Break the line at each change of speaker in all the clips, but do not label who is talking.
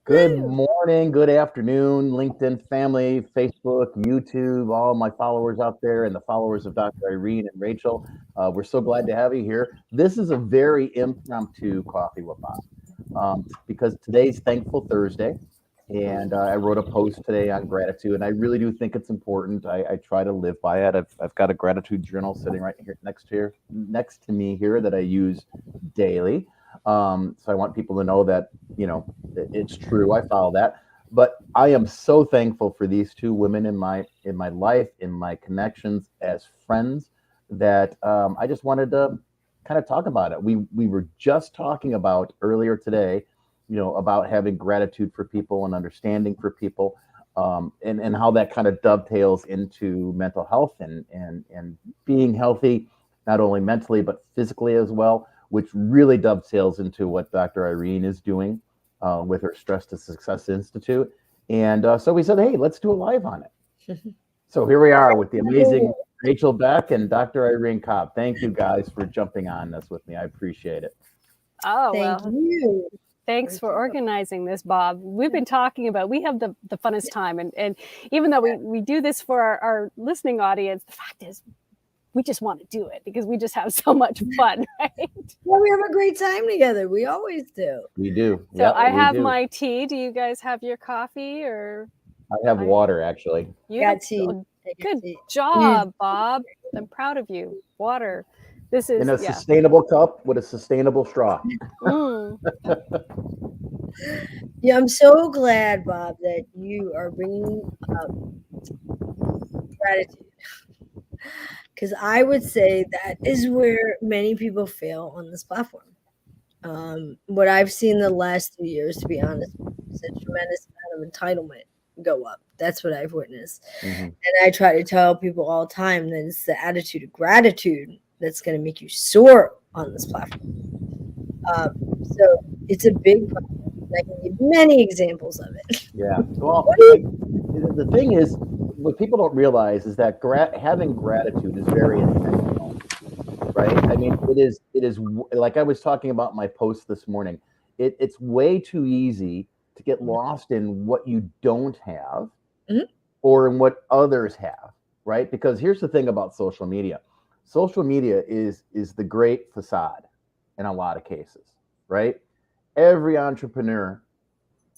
Good morning, good afternoon, LinkedIn family, Facebook, YouTube, all my followers out there and the followers of Dr. Irene and Rachel. We're so glad to have you here. This is a very impromptu coffee with Bob because today's Thankful Thursday. And I wrote a post today on gratitude, and I really do think it's important. I try to live by it. I've got a gratitude journal sitting right here next to me here that I use daily. So I want people to know that it's true. I follow that, but I am so thankful for these two women in my life, in my connections as friends. That I just wanted to kind of talk about it. We were just talking about earlier today, about having gratitude for people and understanding for people, and how that kind of dovetails into mental health and being healthy, not only mentally but physically as well, which really dovetails into what Dr. Irene is doing with her Stress to Success Institute. And so we said, hey, let's do a live on it. So here we are with the amazing Rachel Beck and Dr. Irene Cop. Thank you guys for jumping on this with me. I appreciate it.
Oh,
Thank
well,
you.
thanks for organizing this, Bob. We've been talking about, we have the funnest time. And even though we do this for our listening audience, the fact is, we just want to do it because we just have so much fun, right?
Well, we have a great time together. We always do.
We do.
So
Yep,
I
we
have
do.
my tea. Do you guys have your coffee or?
I have water, actually.
You
Got
have,
tea.
good job, Bob. I'm proud of you. Water. This is
In a sustainable cup with a sustainable straw.
Yeah, I'm so glad, Bob, that you are bringing up gratitude. Because I would say that is where many people fail on this platform. What I've seen the last 2 years, to be honest, is a tremendous amount of entitlement go up. That's what I've witnessed.
Mm-hmm.
And I try to tell people all the time that it's the attitude of gratitude that's going to make you soar on this platform. So it's a big problem. I can give many examples of it.
Yeah. Well, the thing is, what people don't realize is that having gratitude is very intentional, right? I mean, it is like I was talking about my post this morning. It's way too easy to get lost in what you don't have or in what others have, right? Because here's the thing about social media. Social media is the great facade in a lot of cases, right? Every entrepreneur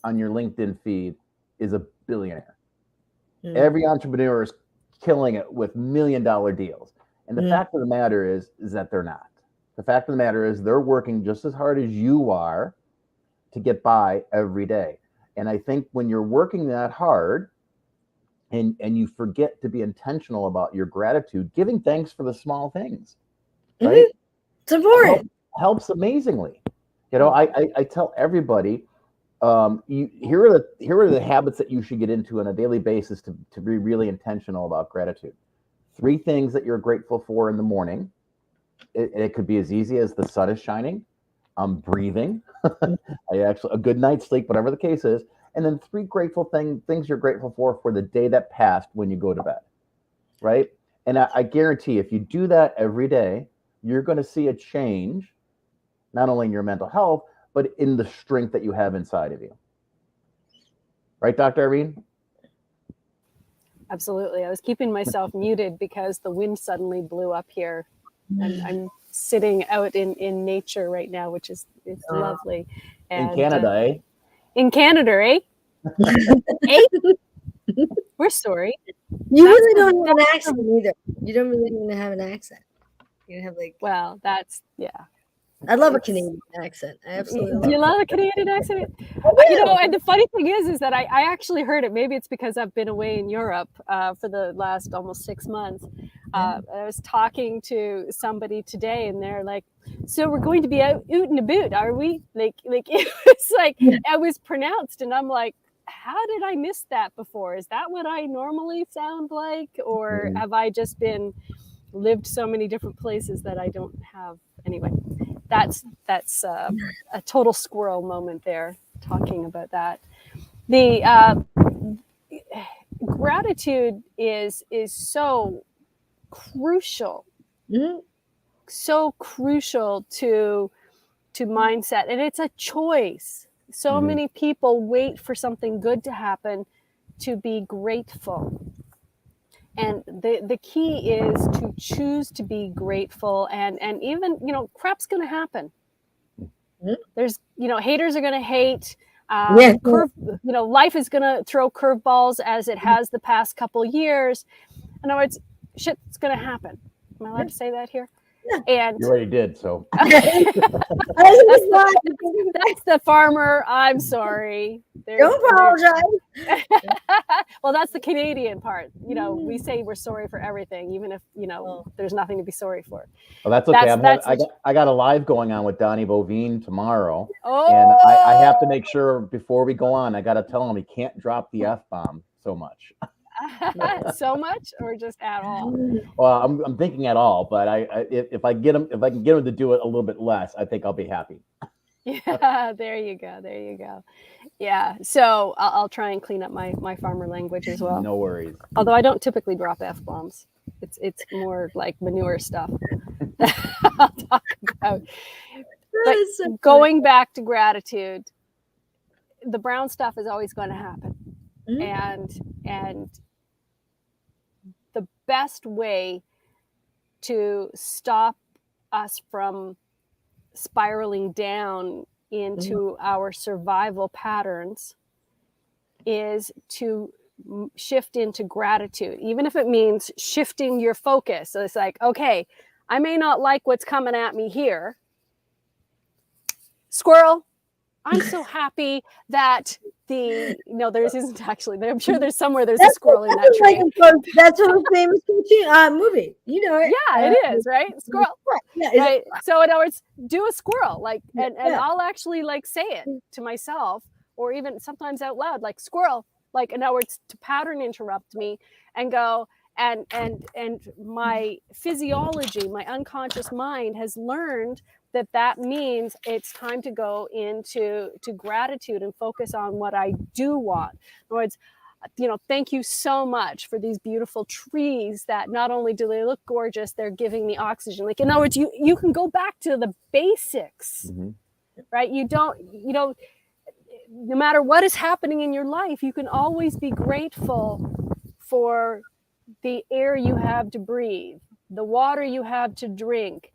on your LinkedIn feed is a billionaire. Every entrepreneur is killing it with $1 million deals. And the fact of the matter is that they're not. The fact of the matter is they're working just as hard as you are to get by every day. And I think when you're working that hard and you forget to be intentional about your gratitude, giving thanks for the small things, right?
It's important.
Helps amazingly. I tell everybody, here are the habits that you should get into on a daily basis to be really intentional about gratitude. 3 things that you're grateful for in the morning. It could be as easy as the sun is shining, I'm breathing, a good night's sleep, whatever the case is, and then 3 grateful things you're grateful for the day that passed when you go to bed, right? And I guarantee if you do that every day, you're going to see a change, not only in your mental health, but in the strength that you have inside of you. Right, Dr. Irene?
Absolutely. I was keeping myself muted because the wind suddenly blew up here. And I'm sitting out in nature right now, which is lovely. And,
in Canada, eh?
In Canada, eh? Eh? We're sorry.
You really don't have an accent either. You don't really even have an accent. You have
well, that's
I love a Canadian accent. I absolutely love
it. You love a Canadian accent? And the funny thing is that I actually heard it. Maybe it's because I've been away in Europe for the last almost 6 months. I was talking to somebody today and they're like, so we're going to be out and about, are we? Like it was like, I was pronounced and I'm like, how did I miss that before? Is that what I normally sound like? Or have I just lived so many different places that I don't have? Anyway, that's a total squirrel moment there, talking about that. The gratitude is so crucial, so crucial to mindset, and it's a choice. So many people wait for something good to happen to be grateful. And the key is to choose to be grateful, and even, crap's going to happen. There's, haters are going to hate. Life is going to throw curveballs as it has the past couple years. In other words, shit's going to happen. Am I allowed to say that here? And
you already did, so
that's the farmer. I'm sorry.
Don't apologize.
Well, that's the Canadian part. We say we're sorry for everything, even if there's nothing to be sorry for.
Well, that's okay. I got a live going on with Donnie Bovine tomorrow, and I have to make sure before we go on, I got to tell him he can't drop the F-bomb so much.
So much, or just at all?
Well, I'm thinking at all, but if I can get him to do it a little bit less, I think I'll be happy.
Yeah, there you go. Yeah, so I'll try and clean up my farmer language as well.
No worries.
Although I don't typically drop F-bombs. It's more like manure stuff. I'll talk about. But going back to gratitude, the brown stuff is always going to happen. And the best way to stop us from spiraling down into our survival patterns is to shift into gratitude, even if it means shifting your focus. So it's like, okay, I may not like what's coming at me here. Squirrel, I'm so happy that there isn't actually. I'm sure there's somewhere there's a squirrel in that tree.
That's a famous movie. You know it.
Yeah, it is, right? Squirrel. Yeah, right. So in other words, do a squirrel, and I'll actually say it to myself, or even sometimes out loud, like squirrel. In other words, to pattern interrupt me and go, and my physiology, my unconscious mind has learned that means it's time to go into gratitude and focus on what I do want. In other words, thank you so much for these beautiful trees that not only do they look gorgeous, they're giving me oxygen. In other words, you can go back to the basics, right? You don't, no matter what is happening in your life, you can always be grateful for the air you have to breathe, the water you have to drink,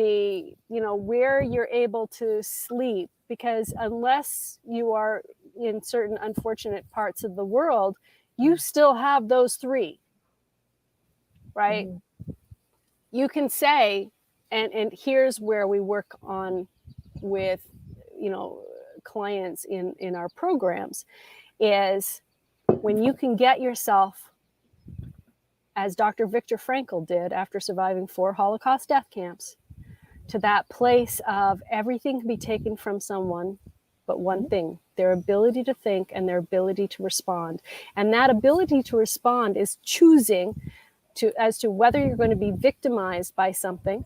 where you're able to sleep, because unless you are in certain unfortunate parts of the world, you still have those three, right? You can say, and here's where we work on with, clients in our programs, is when you can get yourself, as Dr. Viktor Frankl did after surviving 4 Holocaust death camps, to that place of everything can be taken from someone but one thing: their ability to think and their ability to respond. And that ability to respond is choosing as to whether you're going to be victimized by something,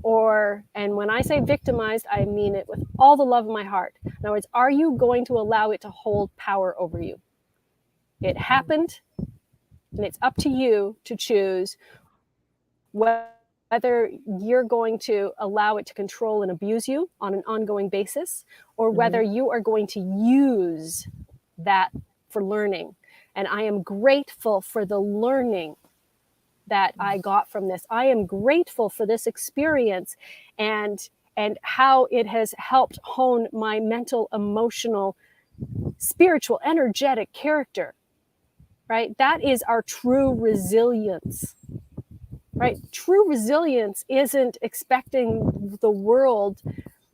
and when I say victimized, I mean it with all the love of my heart. In other words, are you going to allow it to hold power over you? It happened, and it's up to you to choose whether you're going to allow it to control and abuse you on an ongoing basis, or whether you are going to use that for learning. And I am grateful for the learning that I got from this. I am grateful for this experience and how it has helped hone my mental, emotional, spiritual, energetic character, right? That is our true resilience. Right? True resilience isn't expecting the world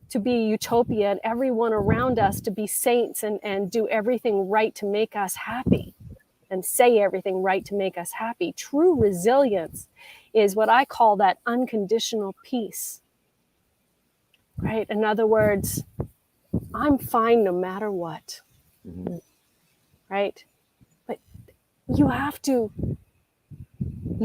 to be utopia and everyone around us to be saints and do everything right to make us happy and say everything right to make us happy. True resilience is what I call that unconditional peace. Right? In other words, I'm fine no matter what. Right? But you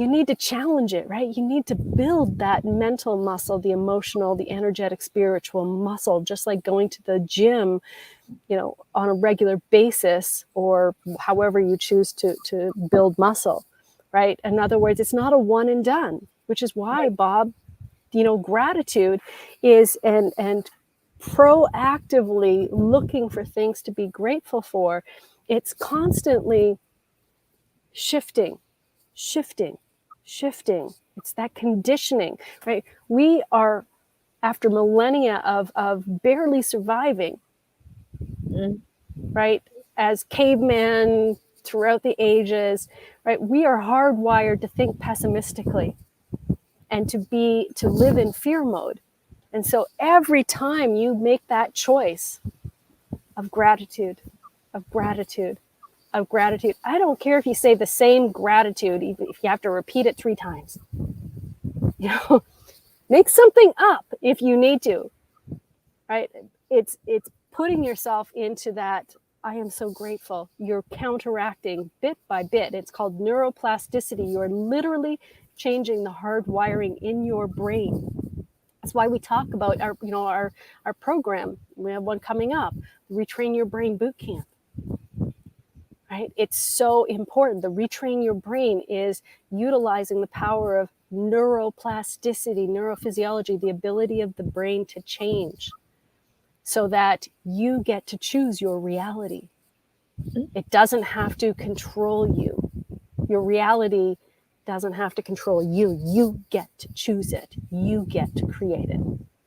need to challenge it, right? You need to build that mental muscle, the emotional, the energetic, spiritual muscle, just like going to the gym, on a regular basis, or however you choose to build muscle, right? In other words, it's not a one and done, which is why, Bob, gratitude is, and proactively looking for things to be grateful for, it's constantly shifting, shifting, shifting. It's that conditioning, right? We are, after millennia of barely surviving, right, as cavemen throughout the ages, right, we are hardwired to think pessimistically and to live in fear mode. And so every time you make that choice of gratitude, of gratitude, of gratitude, I don't care if you say the same gratitude, even if you have to repeat it 3 times. You know, make something up if you need to, right? It's putting yourself into that, I am so grateful. You're counteracting bit by bit. It's called neuroplasticity. You're literally changing the hardwiring in your brain. That's why we talk about our program. We have one coming up, Retrain Your Brain Boot Camp. Right? It's so important. The Retrain Your Brain is utilizing the power of neuroplasticity, neurophysiology, the ability of the brain to change so that you get to choose your reality. It doesn't have to control you. Your reality doesn't have to control you. You get to choose it. You get to create it.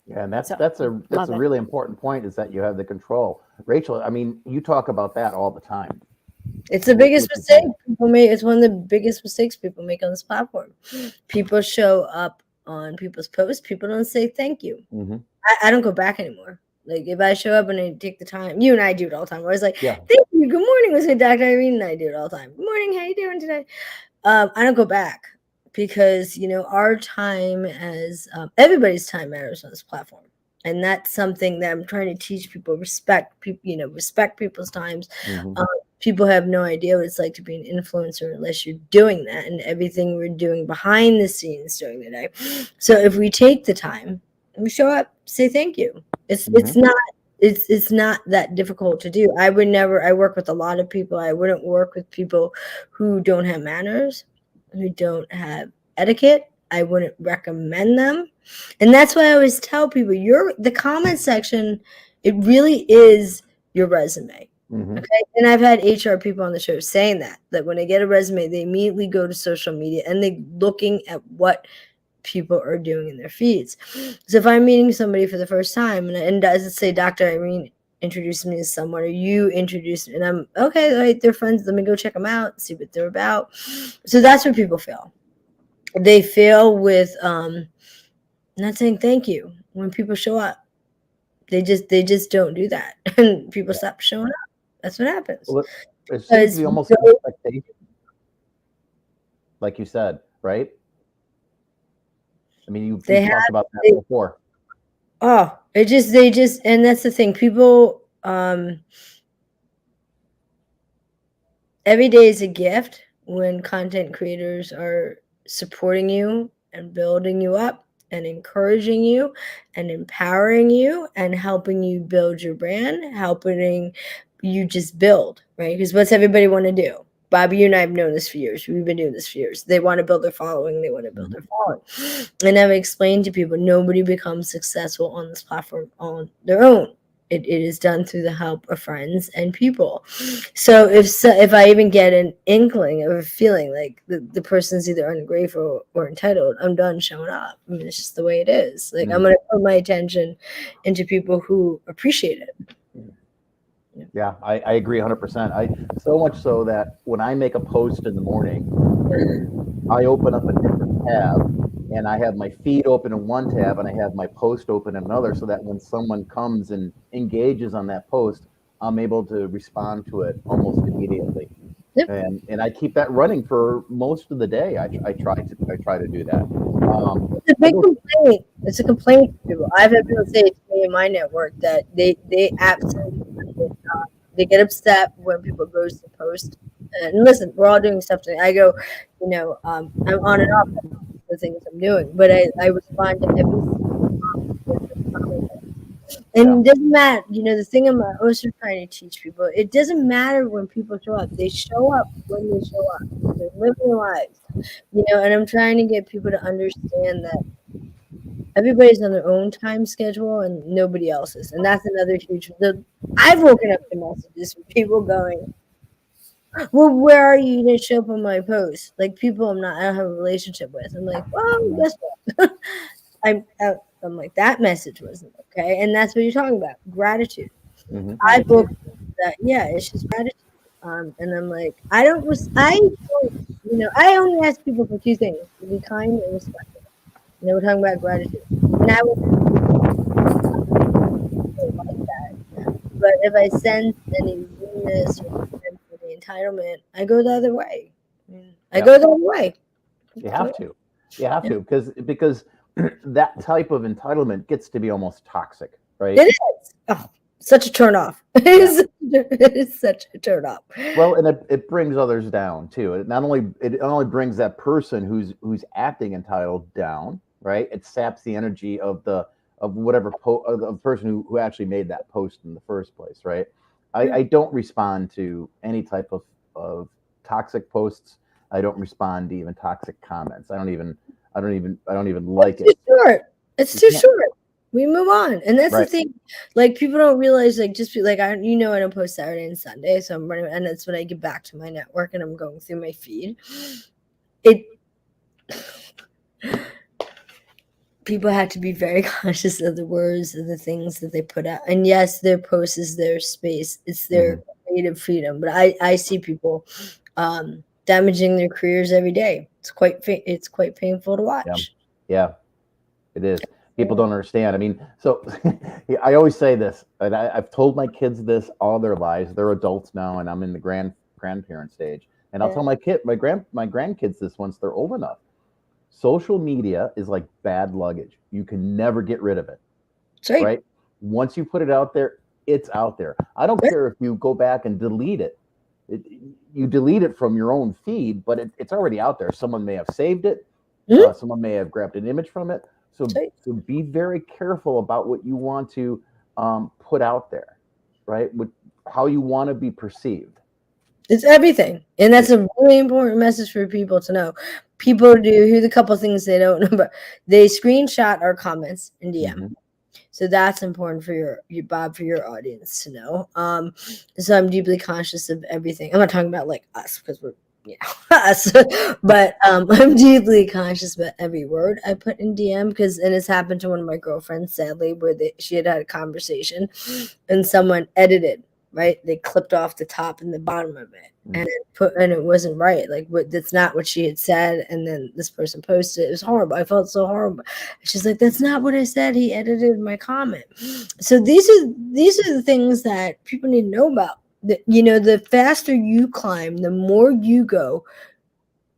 Yeah, and that's a really important point, is that you have the control. Rachel, I mean, you talk about that all the time.
It's the biggest mistake people make. It's one of the biggest mistakes people make on this platform. People show up on people's posts. People don't say thank you.
Mm-hmm.
I don't go back anymore. Like, if I show up and I take the time, you and I do it all the time. I was like,
yeah,
thank you, good morning, was with Dr. Irene, and I do it all the time. Good morning, how you doing today? I don't go back because, our time as everybody's time matters on this platform. And that's something that I'm trying to teach people. Respect people, respect people's times.
Mm-hmm.
People have no idea what it's like to be an influencer unless you're doing that and everything we're doing behind the scenes during the day. So if we take the time and we show up, say thank you. It's not that difficult to do. I work with a lot of people. I wouldn't work with people who don't have manners, who don't have etiquette. I wouldn't recommend them. And that's why I always tell people, the comment section, it really is your resume.
Mm-hmm.
Okay. And I've had HR people on the show saying that when they get a resume, they immediately go to social media and they're looking at what people are doing in their feeds. So if I'm meeting somebody for the first time and does it say Dr. Irene introduced me to someone, or you introduced me, and I'm okay, right, they're friends, let me go check them out, see what they're about. So that's what people feel. They feel with not saying thank you when people show up. They just don't do that, and people stop showing up. That's what happens.
Well, it seems to be almost an expectation, like you said, right? I mean, you've talked about that before.
Oh, they just, and that's the thing. People, every day is a gift when content creators are supporting you and building you up and encouraging you and empowering you and helping you build your brand, helping you just build, right? Because what's everybody want to do? Bobby, you and I have known this for years. We've been doing this for years. They want to build their following. They want to build their following. And I've explained to people, nobody becomes successful on this platform on their own. It is done through the help of friends and people. So if I even get an inkling of a feeling like the person's either ungrateful or entitled, I'm done showing up. I mean, it's just the way it is. Like, I'm going to put my attention into people who appreciate it.
Yeah, I agree 100%. So much so that when I make a post in the morning, I open up a different tab, and I have my feed open in one tab and I have my post open in another, so that when someone comes and engages on that post, I'm able to respond to it almost immediately.
Yep.
And I keep that running for most of the day. I try to do that.
It's a big complaint. It's a complaint to people. I've had people say to me in my network that they absolutely they get upset when people goes to post. And listen, we're all doing stuff today. I go, I'm on and off the things I'm doing, but I respond to every single comment. And it doesn't matter, the thing I'm also trying to teach people, it doesn't matter when people show up. They show up when they show up. They're living their lives, and I'm trying to get people to understand that Everybody's on their own time schedule and nobody else's. And that's another huge. I've woken up to messages from people going, "Well, where are you? You didn't show up on my post." Like people I don't have a relationship with. I'm like, well, guess what? I'm like, that message wasn't okay. And that's what you're talking about. Gratitude.
Mm-hmm.
I book that, yeah, it's just gratitude. And I'm like, I don't, I only ask people for two things: to be kind and respectful. And they were talking about gratitude, and I would like that. But if I sense any rudeness or sense any entitlement, I go the other way. I go the other way.
You have to. You have to because that type of entitlement gets to be almost toxic, right?
It is. Oh, such a turn off. It is such a turn off.
Well, and it brings others down too. It not only brings that person who's acting entitled down, right? It saps the energy of whatever of the person who actually made that post in the first place, right? I don't respond to any type of toxic posts. I don't respond to even toxic comments. I don't even like
It's
it.
too short. It's
You
too
can't,
short. We move on, and that's the
right?
thing. Like people don't realize, like just be like I don't post Saturday and Sunday, so I'm running, and that's when I get back to my network and I'm going through my feed. It People have to be very conscious of the words and the things that they put out. And yes, their post is their space; it's their creative freedom. But I see people damaging their careers every day. It's quite painful to
Yeah,
watch.
yeah. It is. People don't understand. I mean, so I always say this, and I've told my kids this all their lives. They're adults now, and I'm in the grandparent stage. And I'll
Yeah,
tell my grandkids this once they're old enough. Social media is like bad luggage. You can never get rid of it,
that's right.
right? Once you put it out there, it's out there. I don't care if you go back and delete it. it you delete it from your own feed, but it's already out there. Someone may have saved it.
Mhm.
Someone may have grabbed an image from it. So,
That's right.
so be very careful about what you want to put out there, right? How you want to be perceived.
It's everything. And that's a really important message for people to know. People do here's a couple things they don't know, but they screenshot our comments in DM.
Mm-hmm.
So that's important for your Bob, for your audience to know. So I'm deeply conscious of everything. I'm not talking about like us because we're us, but I'm deeply conscious about every word I put in DM and it's happened to one of my girlfriends, sadly, where she had a conversation and someone edited, right? They clipped off the top and the bottom of it. And it wasn't right. Like that's not what she had said. And then this person posted it. It was horrible. I felt so horrible. She's like, "That's not what I said. He edited my comment." So these are the things that people need to know about. The faster you climb, the more you go,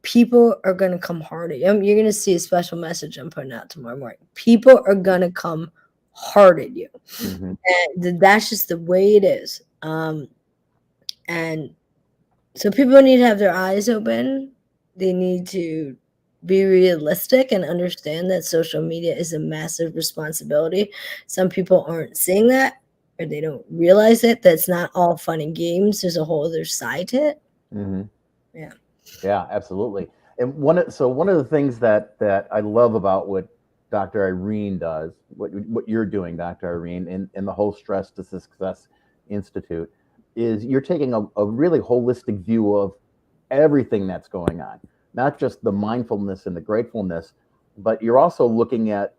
people are going to come hard at you. You're going to see a special message I'm putting out tomorrow morning. People are going to come hard at you.
Mm-hmm.
And that's just the way it is. And so people need to have their eyes open. They need to be realistic and understand that social media is a massive responsibility. Some people aren't seeing that or they don't realize it. That's not all fun and games. There's a whole other side to it.
Mm-hmm.
Yeah.
Yeah, absolutely. And one of the things that I love about what Dr. Irene does, what you're doing, Dr. Irene, in the whole Stress to Success Institute, is you're taking a really holistic view of everything that's going on, not just the mindfulness and the gratefulness, but you're also looking at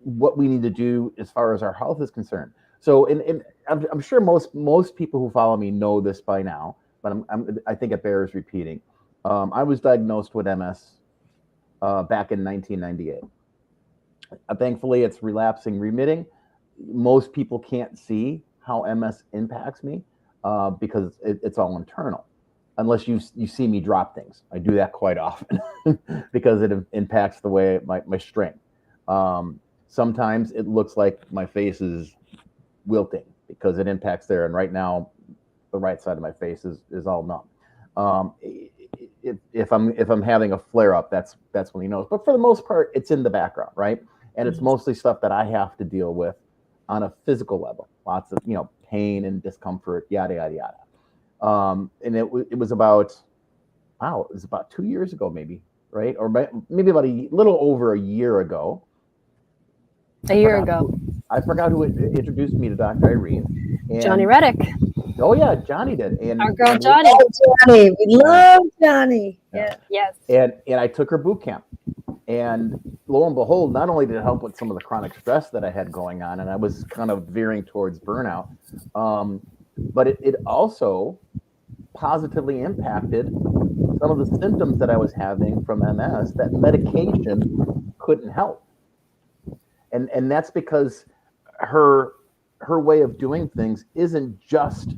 what we need to do as far as our health is concerned. So, I'm sure most people who follow me know this by now, but I think it bears repeating. I was diagnosed with MS back in 1998. Thankfully, it's relapsing, remitting. Most people can't see how MS impacts me because it's all internal. Unless you see me drop things, I do that quite often because it impacts the way my strength. Sometimes it looks like my face is wilting because it impacts there. And right now, the right side of my face is all numb. If I'm having a flare up, that's when he knows. But for the most part, it's in the background, right? And it's mostly stuff that I have to deal with on a physical level. Lots of pain and discomfort, yada yada yada. And it was about 2 years ago, maybe, right? Or maybe about a little over a year ago.
A year ago.
I forgot who introduced me to Dr. Irene. And,
Johnny Reddick.
Oh yeah, Johnny did. And
our girl
and
Johnny.
Oh, Johnny, we love Johnny. Yeah.
Yes.
And I took her boot camp. And lo and behold, not only did it help with some of the chronic stress that I had going on, and I was kind of veering towards burnout, but it also positively impacted some of the symptoms that I was having from MS that medication couldn't help. And that's because her way of doing things isn't just,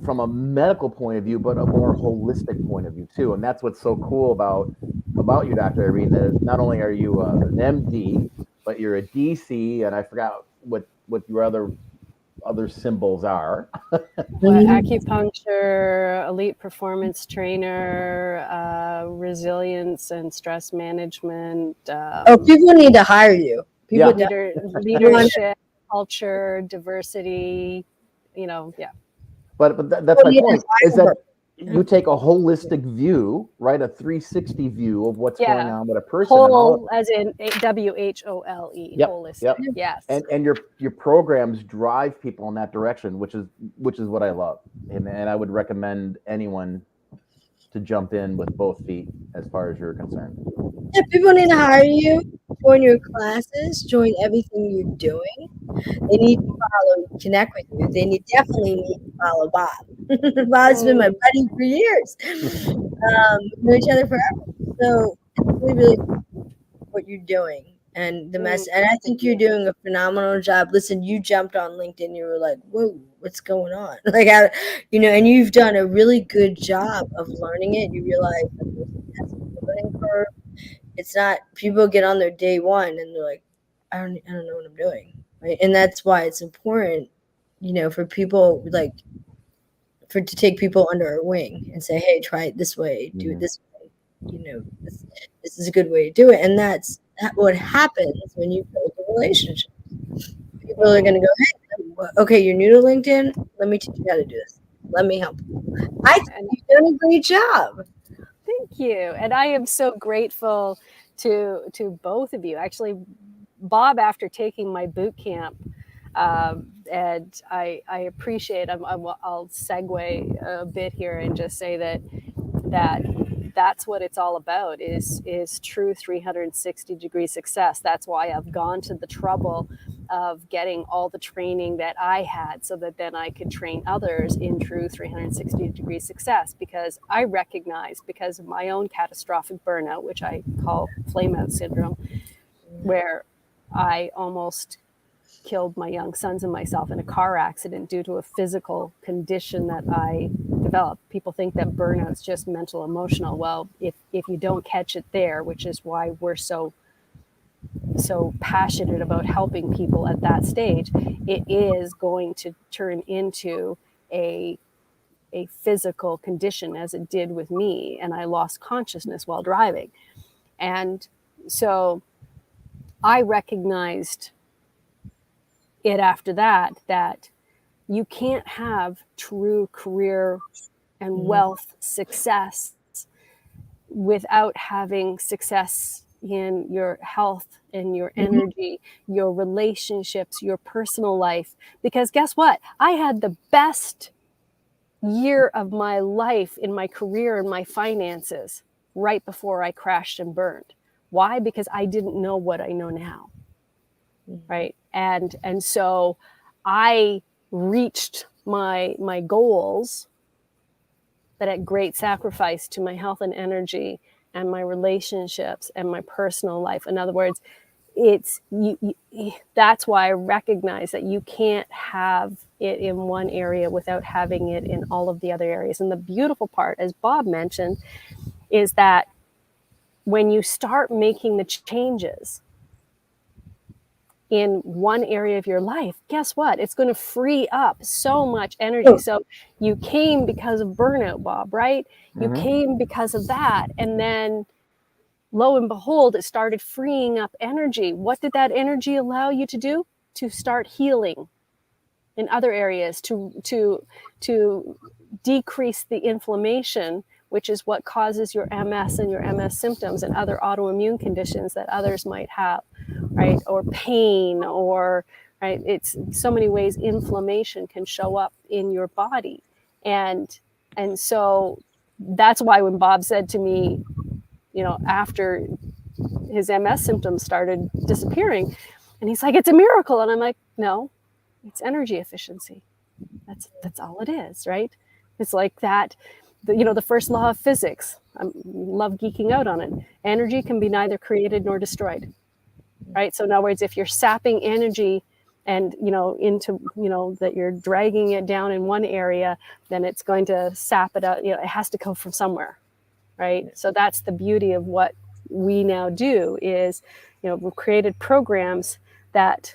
from a medical point of view, but a more holistic point of view too. And that's what's so cool about you, Dr. Irene, that not only are you an MD, but you're a DC, and I forgot what your other symbols are.
Acupuncture, elite performance trainer, resilience and stress management.
People need to hire you. People
leadership, culture, diversity. Yeah.
But that's my point, is that you take a holistic view, right? A 360 view of what's going on with a person.
Whole, as in WHOLE, holistic.
Yep.
Yes.
And your programs drive people in that direction, which is what I love. And I would recommend anyone to jump in with both feet as far as you're concerned.
Yeah, people need to hire you, join your classes, join everything you're doing. They need to connect with you. They definitely need to follow Bob. Bob's been my buddy for years. We know each other forever. So it's really, really what you're doing. And and I think you're doing a phenomenal job. Listen, you jumped on LinkedIn. You were like, "Whoa, what's going on?" And you've done a really good job of learning it. You realize that's a learning curve. It's not people get on their day one and they're like, "I don't know what I'm doing," right? And that's why it's important, for people to take people under our wing and say, "Hey, try it this way. Do it this way." This is a good way to do it, and that's what happens when you build a relationship. People are going to go, "Hey, okay, you're new to LinkedIn. Let me teach you how to do this. Let me help you." I think you've done a great job.
Thank you, and I am so grateful to both of you. Actually, Bob, after taking my boot camp, and I appreciate. I'll segue a bit here and just say that's what it's all about is true 360-degree success. That's why I've gone to the trouble of getting all the training that I had so that then I could train others in true 360-degree success, because I recognize, because of my own catastrophic burnout, which I call flameout syndrome, where I almost killed my young sons and myself in a car accident due to a physical condition that I developed. People think that burnout's just mental, emotional. Well, if you don't catch it there, which is why we're so passionate about helping people at that stage, it is going to turn into a physical condition, as it did with me, and I lost consciousness while driving. And so I recognized it after that you can't have true career and wealth success without having success in your health and your energy, your relationships, your personal life. Because guess what? I had the best year of my life in my career and my finances right before I crashed and burned. Why? Because I didn't know what I know now. Right. And so I reached my goals, but at great sacrifice to my health and energy and my relationships and my personal life. In other words, that's why I recognize that you can't have it in one area without having it in all of the other areas. And the beautiful part, as Bob mentioned, is that when you start making the changes in one area of your life, guess what? It's going to free up so much energy. So you came because of burnout, Bob, right? You came because of that. And then lo and behold, it started freeing up energy. What did that energy allow you to do? To start healing in other areas, to decrease the inflammation, which is what causes your MS and your MS symptoms and other autoimmune conditions that others might have. right? Or pain, or right? It's so many ways inflammation can show up in your body. And so that's why when Bob said to me, after his MS symptoms started disappearing, and he's like, it's a miracle. And I'm like, no, it's energy efficiency. That's all it is, right? It's like that, the first law of physics. I love geeking out on it. Energy can be neither created nor destroyed, right? So in other words, if you're sapping energy and, into, that you're dragging it down in one area, then it's going to sap it out. It has to come from somewhere, right? So that's the beauty of what we now do is, we've created programs that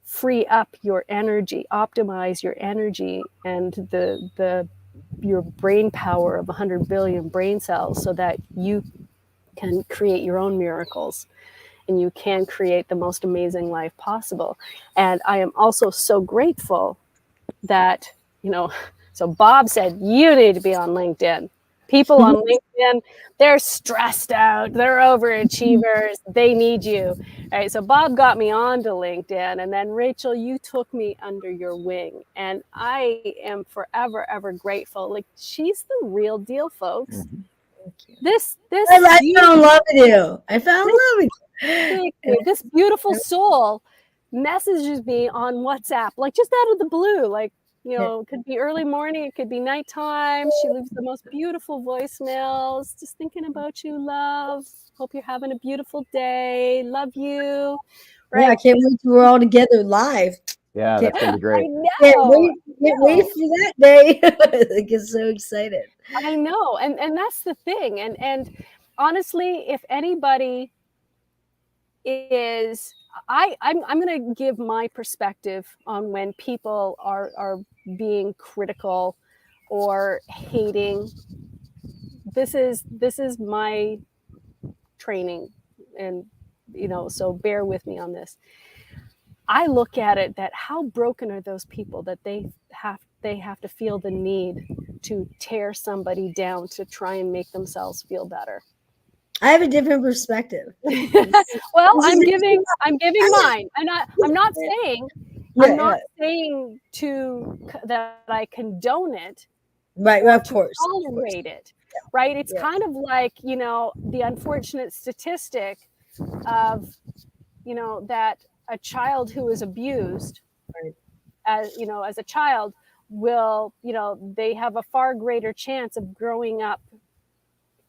free up your energy, optimize your energy and your brain power of 100 billion brain cells so that you can create your own miracles and you can create the most amazing life possible. And I am also so grateful that, so Bob said, you need to be on LinkedIn. People on LinkedIn, they're stressed out. They're overachievers. They need you. All right. So Bob got me onto LinkedIn. And then, Rachel, you took me under your wing. And I am forever, ever grateful. Like, she's the real deal, folks.
Mm-hmm.
This
I fell in love with you. I fell in love with you.
This beautiful soul messages me on WhatsApp, like just out of the blue, like, it could be early morning, it could be nighttime. She leaves the most beautiful voicemails. Just thinking about you, love. Hope you're having a beautiful day. Love you. Right?
Yeah, I can't wait till we're all together live.
Yeah, that's gonna be great.
I know.
Can't wait for that day. I get so excited.
I know, and that's the thing. And honestly, if anybody is, I'm going to give my perspective on when people are being critical or hating. This is my training, and so bear with me on this. I look at it that how broken are those people that they have to feel the need to tear somebody down to try and make themselves feel better.
I have a different perspective.
Well, I'm giving mine. I'm not saying that I condone it.
Right, of course.
Tolerate it. Right? It's kind of like, the unfortunate statistic of, that a child who is abused, as a child will, they have a far greater chance of growing up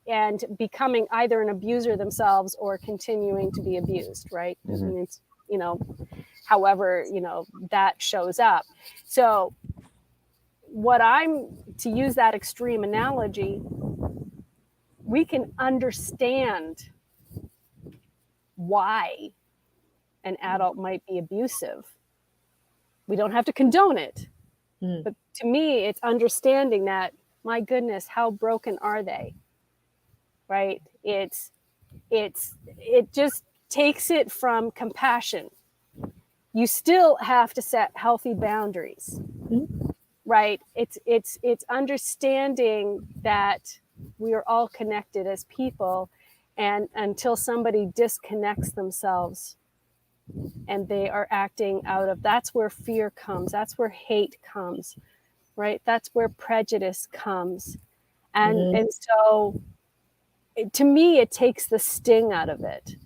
and becoming either an abuser themselves or continuing to be abused, right? Mm-hmm. And it's, however, that shows up. So to use that extreme analogy, we can understand why an adult might be abusive. We don't have to condone it. But to me, it's understanding that, my goodness, how broken are they? Right? It just takes it from compassion. You still have to set healthy boundaries, right? It's understanding that we are all connected as people, and until somebody disconnects themselves and they are acting out of, that's where fear comes, that's where hate comes, right? That's where prejudice comes, and so. To me, it takes the sting out of it.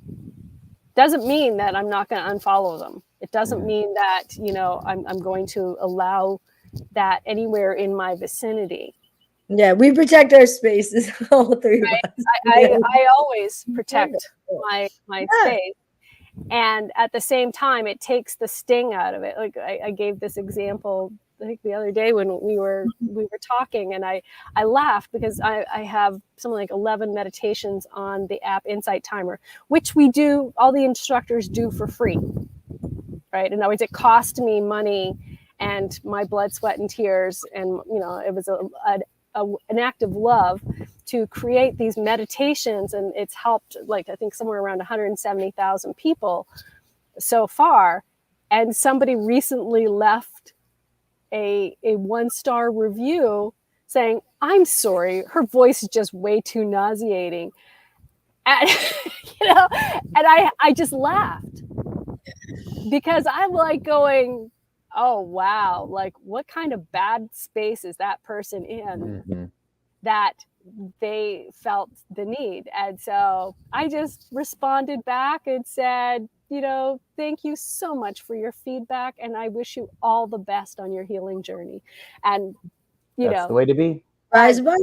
Doesn't mean that I'm not going to unfollow them. It doesn't mean that, I'm going to allow that anywhere in my vicinity.
Yeah, we protect our spaces, all three of us.
I always protect my space. And at the same time, it takes the sting out of it. Like I gave this example, I think the other day when we were talking, and I laughed because I have something like 11 meditations on the app Insight Timer, which we do, all the instructors do for free, right? In other words, it cost me money and my blood, sweat, and tears, and it was an act of love to create these meditations, and it's helped, like, I think somewhere around 170,000 people so far. And somebody recently left a 1-star review saying, I'm sorry, her voice is just way too nauseating. And, and I just laughed because I'm like going, oh, wow. Like, what kind of bad space is that person in that they felt the need? And so I just responded back and said, thank you so much for your feedback. And I wish you all the best on your healing journey. And,
that's the way to be.
Rise above.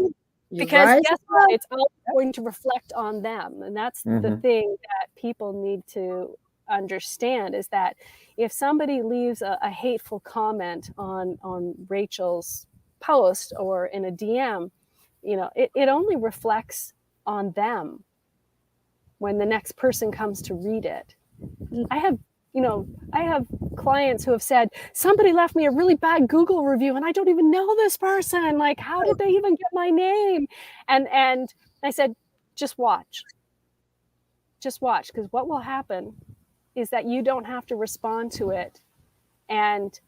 Because guess what? It's all going to reflect on them. And that's the thing that people need to understand, is that if somebody leaves a hateful comment on Rachel's post or in a DM, it only reflects on them when the next person comes to read it. I have clients who have said, somebody left me a really bad Google review and I don't even know this person. Like, how did they even get my name? And I said, just watch, because what will happen is that you don't have to respond to it. And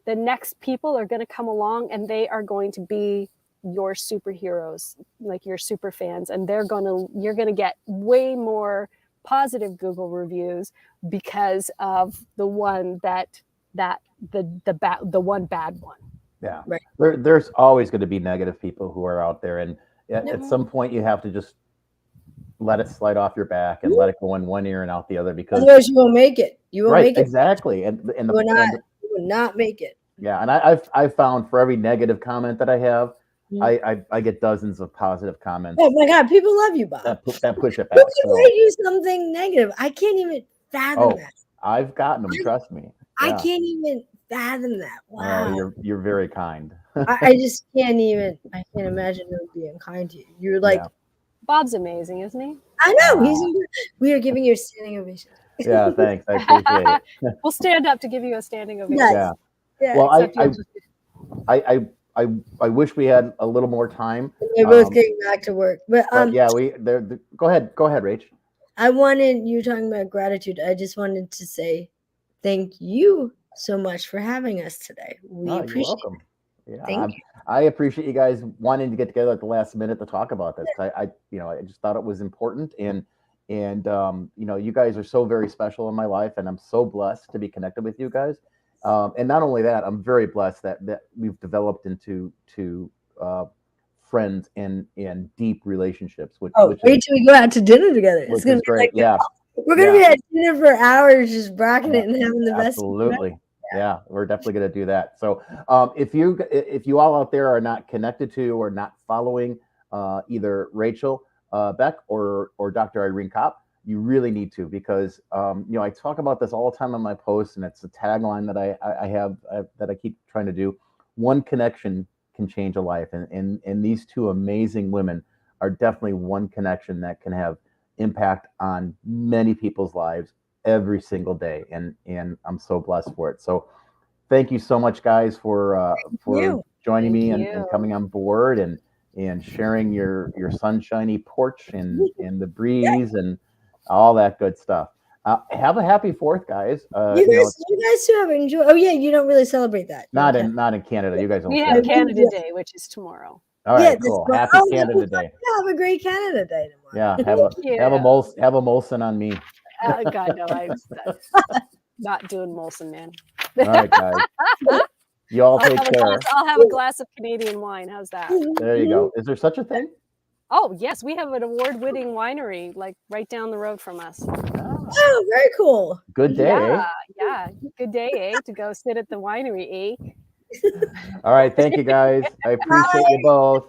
the next people are going to come along and they are going to be your superheroes, like your super fans. And you're going to get way more positive Google reviews because of the one the one bad one.
Yeah. Right. There's always going to be negative people who are out there. And at some point you have to just let it slide off your back and let it go in one ear and out the other, because
otherwise you won't make it. You won't make it.
Exactly. And
you will not make it.
Yeah. And I've found for every negative comment that I have, I get dozens of positive comments.
Oh my God, people love you, Bob.
That push it back.
Who can write you something negative? I can't even fathom that.
I've gotten them, trust me.
Yeah. I can't even fathom that. Wow.
You're very kind.
I just can't even. I can't imagine them being kind to you. You're like,
Bob's amazing, isn't he?
I know. We are giving you a standing ovation.
Yeah, thanks. I appreciate it.
We'll stand up to give you a standing ovation.
Yes.
Yeah. Well, I wish we had a little more time.
We're both getting back to work, but
yeah, go ahead, Rach.
I wanted you talking about gratitude. I just wanted to say thank you so much for having us today. We appreciate
you're welcome. Yeah,
thank you.
I appreciate you guys wanting to get together at the last minute to talk about this. I just thought it was important, and you guys are so very special in my life, and I'm so blessed to be connected with you guys. And not only that, I'm very blessed that we've developed into friends and deep relationships. Wait
till we go out to dinner together. It's gonna be
great.
We're gonna be at dinner for hours, just bracking it and having the best.
Absolutely. Yeah, we're definitely going to do that. So if you all out there are not connected to or not following either Rachel Beck or Dr. Irene Cop, you really need to, because I talk about this all the time on my posts, and it's a tagline that I have that I keep trying to do. One connection can change a life, and these two amazing women are definitely one connection that can have impact on many people's lives every single day, and I'm so blessed for it. So thank you so much, guys, for joining me and coming on board and sharing your sunshiny porch and the breeze and all that good stuff. Have a happy 4th, guys.
You guys too have enjoyed. Oh yeah, you don't really celebrate that.
Not in Canada. You guys don't.
We have Canada Day, which is tomorrow.
All right, cool. Happy Canada Day.
Have a great Canada Day tomorrow.
Yeah, have a Molson on me.
God, no, I'm not doing Molson, man.
All right, guys. You all take care.
I'll have a glass of Canadian wine. How's that?
There you go. Is there such a thing?
Oh, yes. We have an award-winning winery like right down the road from us.
Oh, very cool.
Good day.
Yeah. Good day, to go sit at the winery,
All right. Thank you, guys. I appreciate you both.